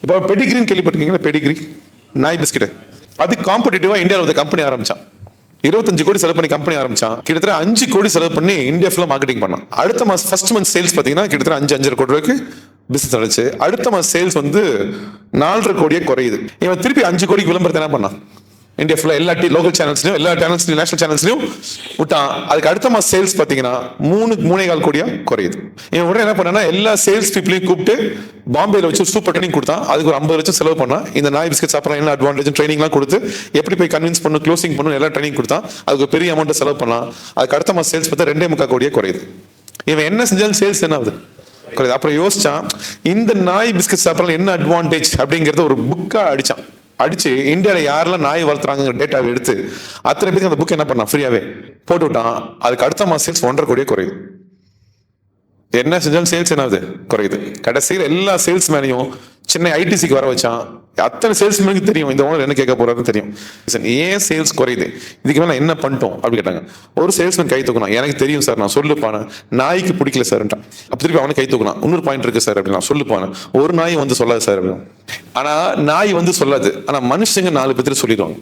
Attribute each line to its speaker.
Speaker 1: இப்போ பெடிகிரின்னு கேள்விப்பட்டிருக்கீங்களா? பெடிகிரி நாய் பிஸ்கெட். அது காம்படிட்டிவா இந்தியாவில் ஒரு கம்பெனி ஆரம்பிச்சான். 25 கோடி செலவு பண்ணி கம்பெனி ஆரம்பிச்சான். கிட்டத்தட்ட 5 கோடி செலவு பண்ணி இந்தியா ஃபுல்லா மார்க்கெட்டிங் பண்ணான். அடுத்த மாசம் ஃபர்ஸ்ட் மந்த் சேல்ஸ் பாத்தீங்கன்னா கிட்டத்தட்ட 5.5 கோடி ரூபாய்க்கு பிசினஸ் நடந்துச்சு. அடுத்த மாசம் சேல்ஸ் வந்து 4.5 கோடியே குறையுது. இவன் திருப்பி 5 கோடிக்கு விளம்பரத்தை என்ன பண்ணான்? இந்தியா ஃபுல்லா எல்லா லோக்கல் சேனல்ஸ்லயும், எல்லா சேனல்ஸ்லயும், நேஷனல் சேனல்ஸ்லயும் விட்டான். அதுக்கு அடுத்த மாசம் சேல்ஸ் பாத்தீங்கன்னா 3.25 கோடியா குறையுது. இவன் உடனே என்ன பண்ணா, எல்லா சேல்ஸ் பீப்புளையும் கூப்பிட்டு பாம்பேல வச்சு சூப்பர் ட்ரைனிங் கொடுத்தான். அதுக்கு ஒரு 50 லட்சம் செலவு பண்ணா. இந்த நாய் பிஸ்கெட் சாப்பிட்றான் என்ன அட்வான்டேஜ் ட்ரைனிங்லாம் கொடுத்து எப்படி போய் கன்வின்ஸ் பண்ணணும், க்ளோசிங் பண்ணணும், எல்லாம் ட்ரைனிங் கொடுத்தான். அதுக்கு பெரிய அமௌண்ட் செலவு பண்ணலாம். அதுக்கு அடுத்த மாசம் சேல்ஸ் பார்த்தா 2.25 கோடியே குறையுது. இவன் என்ன செஞ்சாலும் சேல்ஸ் என்ன ஆகுது? குறையுது. அப்புறம் யோசிச்சான், இந்த நாய் பிஸ்கெட் சாப்பிட்றாங்க என்ன அட்வான்டேஜ் அப்படிங்கறத ஒரு புக்கா அடிச்சு இந்தியாவில் யாரெல்லாம் நாய் வளர்த்துறாங்க டேட்டாவை எடுத்து அத்தனை பேருக்கு அந்த புக் என்ன பண்ணான், ஃப்ரீயாவே போட்டு விட்டான். அதுக்கு அடுத்த மாசம் சேல்ஸ் 1.5 கோடியே குறையுது. என்ன செஞ்சாலும் சேல்ஸ் என்ன ஆகுது? குறையுது. கடைசியில் எல்லா சேல்ஸ் மேனையும் சென்னை ஐடிசிக்கு வர வச்சான். அத்தனை சேல்ஸ் மேனுக்கு தெரியும் இந்த ஓனர் என்ன கேட்க போறாருன்னு தெரியும். ஏன் சேல்ஸ் குறையுது, இதுக்கு மேல என்ன பண்ணிட்டோம் அப்படி கேட்டாங்க. ஒரு சேல்ஸ்மேன் கை தூக்கணும், எனக்கு தெரியும் சார், நான் சொல்லுப்பான நாய்க்கு பிடிக்கல சார்ன்ட்டான். அப்ப திருப்பி அவனை கை தூக்கணும், இன்னொரு பாயிண்ட் இருக்கு சார் அப்படின்னா சொல்லுப்பான ஒரு நாய் வந்து சொல்லாது சார் அப்படின்னு. ஆனா நாய் வந்து சொல்லாது, ஆனா மனுஷங்க 4 பேர் சொல்லிடுவாங்க.